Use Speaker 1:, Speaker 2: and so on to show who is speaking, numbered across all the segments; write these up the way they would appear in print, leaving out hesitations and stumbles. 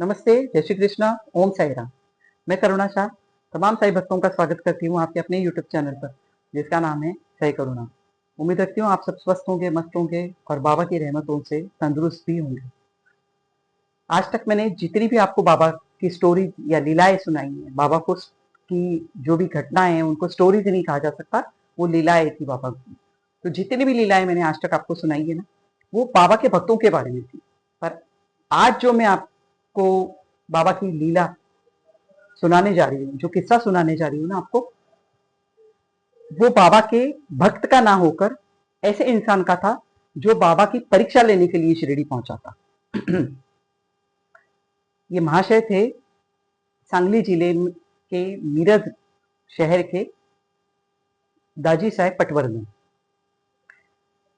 Speaker 1: नमस्ते, जय श्री कृष्ण, ओम साई राम। मैं करुणा शाह तमाम साई भक्तों का स्वागत करती हूँ आपके अपने यूट्यूब चैनल पर, जिसका नाम है साई करुणा। उम्मीद रखती हूँ आप सब स्वस्थ होंगे, मस्त होंगे और बाबा की रहमतों से तंदुरुस्त भी होंगे। आज तक मैंने जितनी भी आपको बाबा की स्टोरी या लीलाएं सुनाई हैं, बाबा को की जो भी घटनाएं हैं उनको स्टोरीज नहीं कहा जा सकता, वो लीलाएं थी बाबा की। तो जितनी भी लीलाएं मैंने आज तक आपको सुनाई है ना, वो बाबा के भक्तों के बारे में थी। पर आज जो मैं आपको बाबा की लीला सुनाने जा रही हूँ, जो किस्सा सुनाने जा रही हूँ ना आपको, वो बाबा के भक्त का ना होकर ऐसे इंसान का था जो बाबा की परीक्षा लेने के लिए शिरडी पहुंचा था। ये महाशय थे सांगली जिले के मिरज शहर के दाजी साहेब पटवर्धन।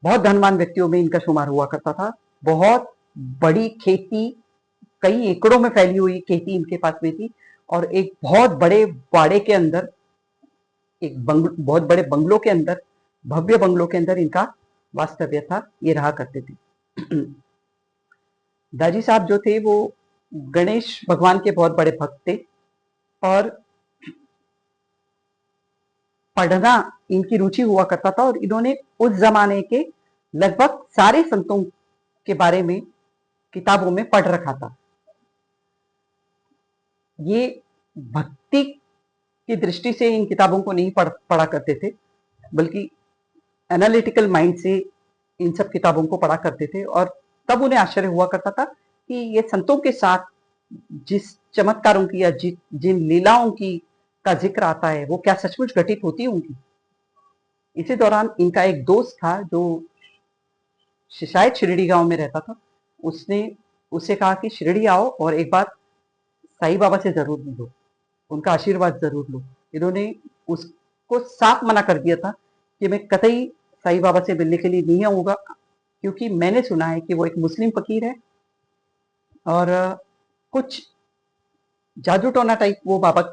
Speaker 1: बहुत धनवान व्यक्तियों में इनका शुमार हुआ करता था। बहुत बड़ी खेती, कई एकड़ों में फैली हुई खेती इनके पास में थी और एक बहुत बड़े बाड़े के अंदर, एक बहुत बड़े बंगलों के अंदर, भव्य बंगलों के अंदर इनका वास्तव्य था। ये रहा करते थे। दाजी साहब जो थे वो गणेश भगवान के बहुत बड़े भक्त थे और पढ़ना इनकी रुचि हुआ करता था और इन्होंने उस जमाने के लगभग सारे संतों के बारे में किताबों में पढ़ रखा था। ये भक्ति की दृष्टि से इन किताबों को नहीं पढ़ा करते थे, बल्कि एनालिटिकल माइंड से इन सब किताबों को पढ़ा करते थे। और तब उन्हें आश्चर्य हुआ करता था कि ये संतों के साथ जिस चमत्कारों की या जिन लीलाओं की का जिक्र आता है वो क्या सचमुच घटित होती होंगी। इसी दौरान इनका एक दोस्त था जो शायद शिरडी गांव में रहता था। उसने उससे कहा कि शिरडी आओ और एक बार साईं बाबा से जरूर मिलो, उनका आशीर्वाद जरूर लो। इन्होंने उसको साफ मना कर दिया था कि मैं कतई साईं बाबा से मिलने के लिए नहीं आऊंगा, क्योंकि मैंने सुना है कि वो एक मुस्लिम फकीर है और कुछ जादू टोना टाइप वो बाबा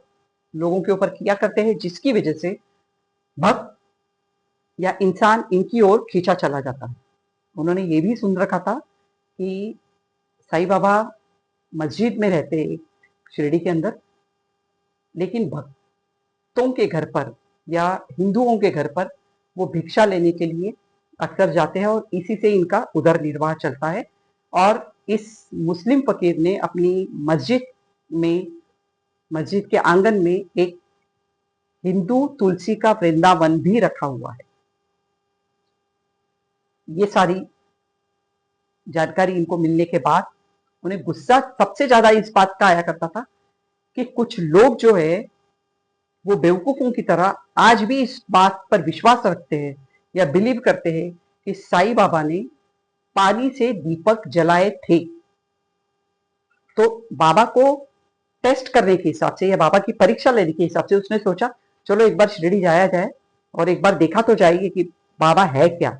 Speaker 1: लोगों के ऊपर किया करते हैं, जिसकी वजह से भक्त या इंसान इनकी ओर खींचा चला जाता है। उन्होंने ये भी सुन रखा था कि साईं बाबा मस्जिद में रहते हैं शिरडी के अंदर, लेकिन भक्तों के घर पर या हिंदुओं के घर पर वो भिक्षा लेने के लिए अक्सर जाते हैं और इसी से इनका उदर निर्वाह चलता है। और इस मुस्लिम फकीर ने अपनी मस्जिद के आंगन में एक हिंदू तुलसी का वृंदावन भी रखा हुआ है। ये सारी जानकारी इनको मिलने के बाद उन्हें गुस्सा सबसे ज्यादा इस बात का आया करता था कि कुछ लोग जो है वो बेवकूफों की तरह आज भी इस बात पर विश्वास रखते हैं या बिलीव करते हैं कि साईं बाबा ने पानी से दीपक जलाए थे। तो बाबा को टेस्ट करने के हिसाब से या बाबा की परीक्षा लेने के हिसाब से उसने सोचा चलो एक बार शिरडी जाया जाए और एक बार देखा तो जाएगी कि बाबा है क्या।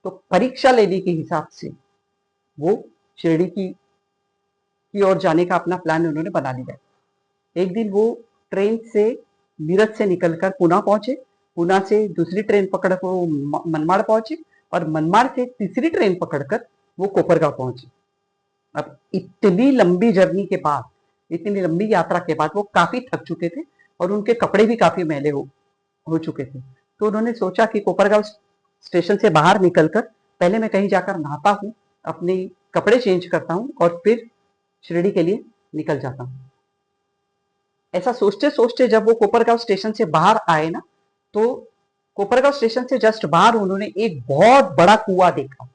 Speaker 1: तो परीक्षा लेने के हिसाब से वो शिरडी की ओर जाने का अपना प्लान उन्होंने बना लिया। एक दिन वो ट्रेन से मीरठ से निकलकर पुणे पहुंचे, पुणे से दूसरी ट्रेन पकड़ वो मनमाड़ पहुंचे और मनमाड़ से तीसरी ट्रेन पकड़कर वो कोपरगांव पहुंचे। अब इतनी लंबी जर्नी के बाद, इतनी लंबी यात्रा के बाद वो काफी थक चुके थे और उनके कपड़े भी काफी मैले हो चुके थे। तो उन्होंने सोचा कि कोपरगांव स्टेशन से बाहर निकलकर पहले मैं कहीं जाकर नहाता हूँ, अपने कपड़े चेंज करता हूँ और फिर शिरडी के लिए निकल जाता हूँ। ऐसा सोचते सोचते जब वो कोपरगांव स्टेशन से बाहर आए ना, तो कोपरगांव स्टेशन से जस्ट बाहर उन्होंने एक बहुत बड़ा कुआं देखा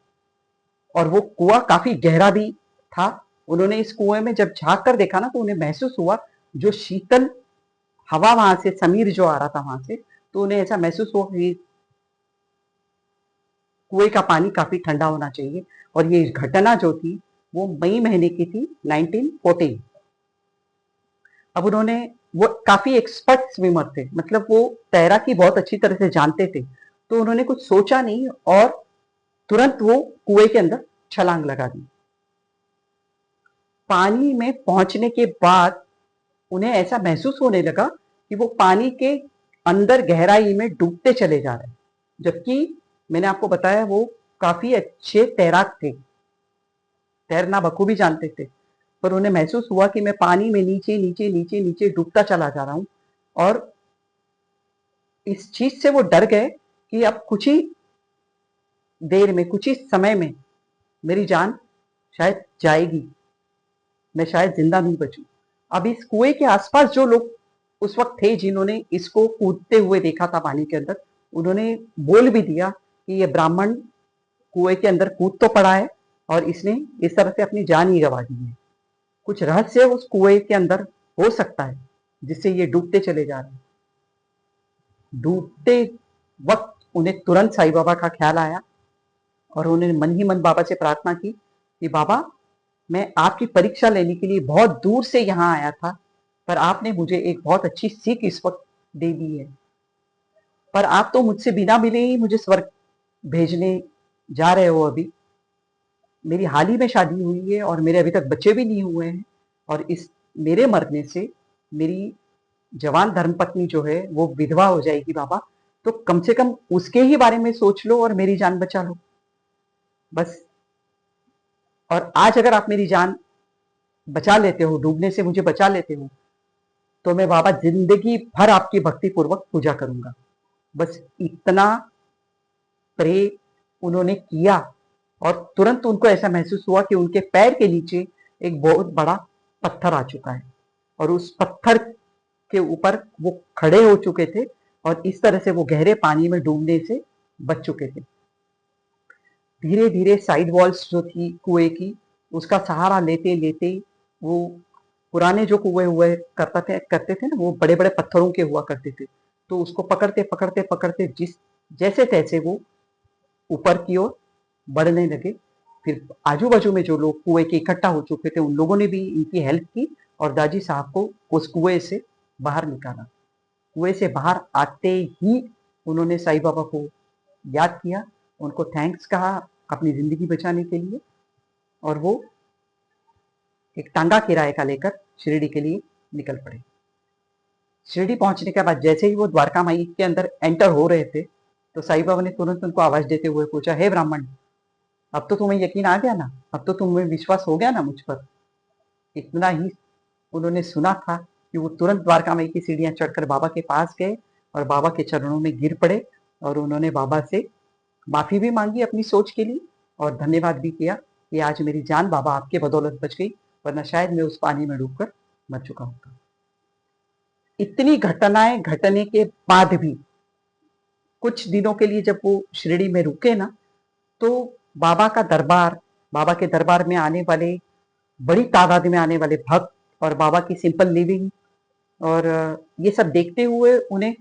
Speaker 1: और वो कुआं काफी गहरा भी था। उन्होंने इस कुएं में जब झांक कर देखा ना, तो उन्हें महसूस हुआ जो शीतल हवा वहां से, समीर जो आ रहा था वहां से, तो उन्हें ऐसा महसूस हुआ कि कुएं का पानी काफी ठंडा होना चाहिए। और ये घटना जो थी वो मई महीने की थी, 1914। अब उन्होंने, वो काफी एक्सपर्ट स्विमर थे, मतलब वो तैराकी बहुत अच्छी तरह से जानते थे। तो उन्होंने कुछ सोचा नहीं और तुरंत वो कुएं के अंदर छलांग लगा दी। पानी में पहुंचने के बाद उन्हें ऐसा महसूस होने लगा कि वो पानी के अंदर गहराई में डूबते चले जा रहे हैं, जबकि मैंने आपको बताया वो काफी अच्छे तैराक थे, तैरना बखूबी जानते थे। पर उन्हें महसूस हुआ कि मैं पानी में नीचे नीचे नीचे नीचे डूबता चला जा रहा हूँ। और इस चीज से वो डर गए कि अब कुछ ही देर में, कुछ ही समय में मेरी जान शायद जाएगी, मैं शायद जिंदा नहीं बचूं। अब इस कुएं के आसपास जो लोग उस वक्त थे जिन्होंने इसको कूदते हुए देखा था पानी के अंदर, उन्होंने बोल भी दिया कि ये ब्राह्मण कुएं के अंदर कूद तो पड़ा है और इसने इस तरह से अपनी जान ही गंवा दी है। कुछ रहस्य उस कुएं के अंदर हो सकता है जिससे ये डूबते चले जा रहे हैं। डूबते वक्त उन्हें तुरंत साईं बाबा का ख्याल आया और उन्होंने मन ही मन बाबा से प्रार्थना की कि बाबा, मैं आपकी परीक्षा लेने के लिए बहुत दूर से यहाँ आया था, पर आपने मुझे एक बहुत अच्छी सीख इस वक्त दे दी है। पर आप तो मुझसे बिना मिले ही मुझे स्वर्ग भेजने जा रहे हो। अभी मेरी हाल ही में शादी हुई है और मेरे अभी तक बच्चे भी नहीं हुए हैं, और इस मेरे मरने से मेरी जवान धर्मपत्नी जो है वो विधवा हो जाएगी बाबा, तो कम से कम उसके ही बारे में सोच लो और मेरी जान बचा लो बस। और आज अगर आप मेरी जान बचा लेते हो, डूबने से मुझे बचा लेते हो, तो मैं बाबा जिंदगी भर आपकी भक्ति पूर्वक पूजा करूंगा। बस इतना प्रे उन्होंने किया और तुरंत उनको ऐसा महसूस हुआ कि उनके पैर के नीचे एक बहुत बड़ा पत्थर आ चुका है और उस पत्थर के ऊपर वो खड़े हो चुके थे और इस तरह से वो गहरे पानी में डूबने से बच चुके थे। धीरे धीरे साइड वॉल्स जो थी कुएं की, उसका सहारा लेते लेते वो पुराने जो कुएं हुए करते थे ना, वो बड़े बड़े पत्थरों के हुआ करते थे, तो उसको पकड़ते पकड़ते पकड़ते जिस जैसे तैसे वो ऊपर की ओर बढ़ने लगे। फिर आजू बाजू में जो लोग कुएं के इकट्ठा हो चुके थे उन लोगों ने भी इनकी हेल्प की और दाजी साहब को उस कुएं से बाहर निकाला। कुएं से बाहर आते ही उन्होंने साईं बाबा को याद किया, उनको थैंक्स कहा अपनी जिंदगी बचाने के लिए, और वो एक टांगा किराए का लेकर शिरडी के लिए निकल पड़े। शिरडी पहुंचने के बाद जैसे ही वो द्वारका माई के अंदर एंटर हो रहे थे, तो साईं बाबा ने तुरंत उनको आवाज देते हुए पूछा, हे ब्राह्मण, अब तो तुम्हें यकीन आ गया ना, अब तो तुम्हें विश्वास हो गया ना मुझ पर। इतना ही उन्होंने सुना था कि वो तुरंत द्वारका माई की सीढ़ियां चढ़कर बाबा के पास गए और बाबा के चरणों में गिर पड़े और उन्होंने बाबा से माफी भी मांगी अपनी सोच के लिए और धन्यवाद भी किया कि आज मेरी जान बाबा आपके बदौलत बच गई, वरना शायद मैं उस पानी में डूबकर मर चुका होता। इतनी घटनाएं घटने के बाद भी कुछ दिनों के लिए जब वो शिरडी में रुके ना, तो बाबा का दरबार, बाबा के दरबार में आने वाले, बड़ी तादाद में आने वाले भक्त और बाबा की सिंपल लिविंग और ये सब देखते हुए उन्हें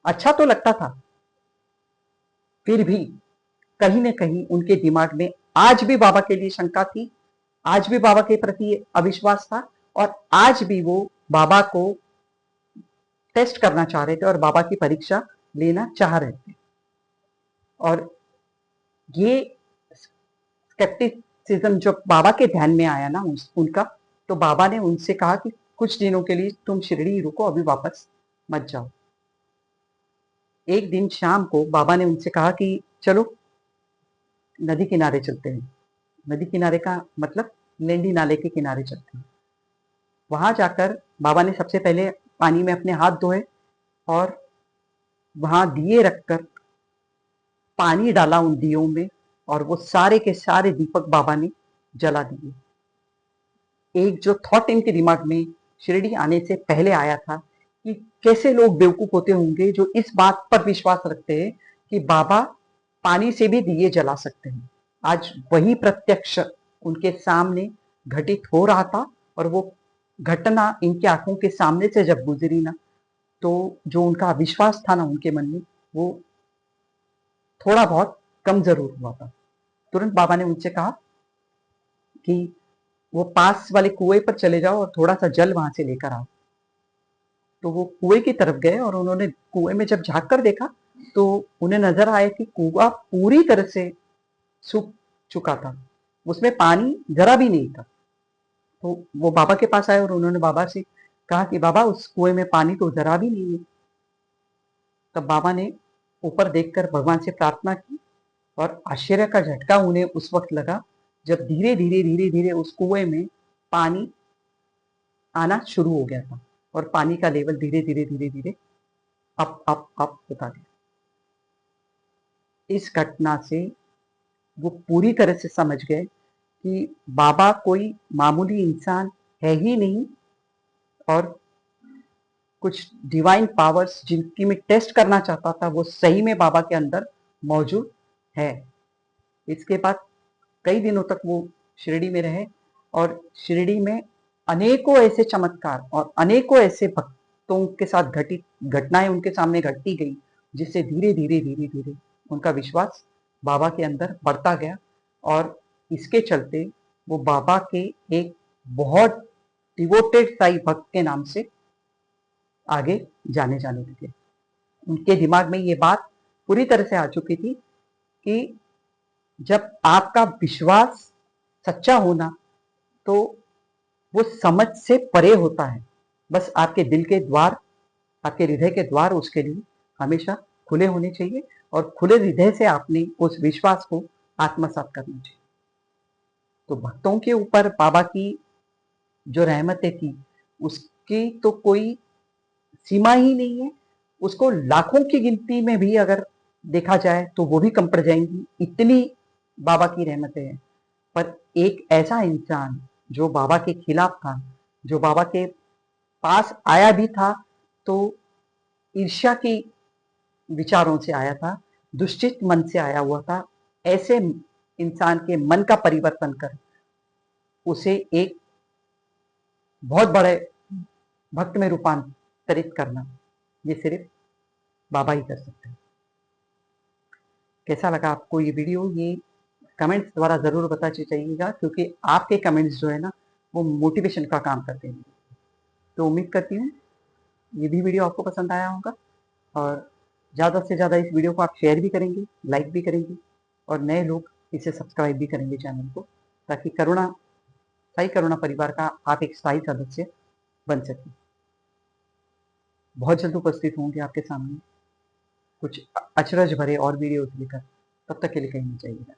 Speaker 1: अच्छा तो लगता था, फिर भी कहीं न कहीं उनके दिमाग में आज भी बाबा के लिए शंका थी, आज भी बाबा के प्रति अविश्वास था और आज भी वो बाबा को टेस्ट करना चाह रहे थे और बाबा की परीक्षा लेना चाह रहे थे। और ये स्केप्टिसिज्म जब बाबा के ध्यान में आया ना उनका, तो बाबा ने उनसे कहा कि कुछ दिनों के लिए तुम शिरडी रुको, अभी वापस मत जाओ। एक दिन शाम को बाबा ने उनसे कहा कि चलो नदी किनारे चलते हैं। नदी किनारे का मतलब लेंडी नाले के किनारे चलते हैं। वहां जाकर बाबा ने सबसे पहले पानी में अपने हाथ धोए और वहां दिए रखकर पानी डाला उन दियों में और वो सारे के सारे दीपक बाबा ने जला दिए। एक जो थॉट इनके दिमाग में शिरडी आने से पहले आया था कि कैसे लोग बेवकूफ होते होंगे जो इस बात पर विश्वास रखते हैं कि बाबा पानी से भी दिए जला सकते हैं। आज वही प्रत्यक्ष उनके सामने घटित हो रहा था और वो घटना इनकी आंखों के सामने से जब गुजरी ना, तो जो उनका विश्वास था ना उनके मन में, वो थोड़ा बहुत कम जरूर हुआ था। तुरंत बाबा ने उनसे कहा कि वो पास वाले कुएं पर चले जाओ और थोड़ा सा जल वहां से लेकर आओ। तो वो कुएं की तरफ गए और उन्होंने कुएं में जब झांक कर देखा तो उन्हें नजर आया कि कुआं पूरी तरह से सूख चुका था, उसमें पानी जरा भी नहीं था। तो वो बाबा के पास आए और उन्होंने बाबा से कहा कि बाबा, उस कुएं में पानी तो जरा भी नहीं है। तब बाबा ने ऊपर देखकर भगवान से प्रार्थना की और आश्चर्य का झटका उन्हें उस वक्त लगा जब धीरे धीरे धीरे धीरे उस कुएं में पानी आना शुरू हो गया था और पानी का लेवल धीरे धीरे धीरे धीरे अप होता गया। इस घटना से वो पूरी तरह से समझ गए कि बाबा कोई मामूली इंसान है ही नहीं और कुछ डिवाइन पावर्स जिनकी मैं टेस्ट करना चाहता था वो सही में बाबा के अंदर मौजूद है। इसके बाद कई दिनों तक वो शिरडी में रहे और शिरडी में अनेकों ऐसे चमत्कार और अनेकों ऐसे भक्तों के साथ घटित घटनाएं उनके सामने घटती गई, जिससे धीरे धीरे धीरे धीरे उनका विश्वास बाबा के अंदर बढ़ता गया और इसके चलते वो बाबा के एक बहुत डिवोटेड साई भक्त के नाम से आगे जाने लगे। उनके दिमाग में ये बात पूरी तरह से आ चुकी थी कि जब आपका विश्वास सच्चा होना तो वो समझ से परे होता है। बस आपके दिल के द्वार, आपके हृदय के द्वार उसके लिए हमेशा खुले होने चाहिए और खुले हृदय से आपने उस विश्वास को आत्मसात करना चाहिए। तो भक्तों के ऊपर बाबा की जो रहमतें थी उसकी तो कोई सीमा ही नहीं है। उसको लाखों की गिनती में भी अगर देखा जाए तो वो भी कम पड़ जाएंगी, इतनी बाबा की रहमतें हैं। पर एक ऐसा इंसान जो बाबा के खिलाफ था, जो बाबा के पास आया भी था तो ईर्ष्या की विचारों से आया था, दुष्चित मन से आया हुआ था, ऐसे इंसान के मन का परिवर्तन कर उसे एक बहुत बड़े भक्त में रूपांतरित करना, ये सिर्फ बाबा ही कर सकते हैं। कैसा लगा आपको ये वीडियो? ये कमेंट्स द्वारा ज़रूर बताते जाइएगा, क्योंकि आपके कमेंट्स जो है ना वो मोटिवेशन का काम करते हैं। तो उम्मीद करती हूँ ये भी वीडियो आपको पसंद आया होगा और ज़्यादा से ज़्यादा इस वीडियो को आप शेयर भी करेंगे, लाइक भी करेंगे और नए लोग इसे सब्सक्राइब भी करेंगे चैनल को, ताकि साई करुणा परिवार का आप एक स्थायी सदस्य बन सकें। बहुत जल्द उपस्थित होंगे आपके सामने कुछ अचरज भरे और वीडियोस लेकर। तब तक के लिए कहीं नहीं जाइएगा।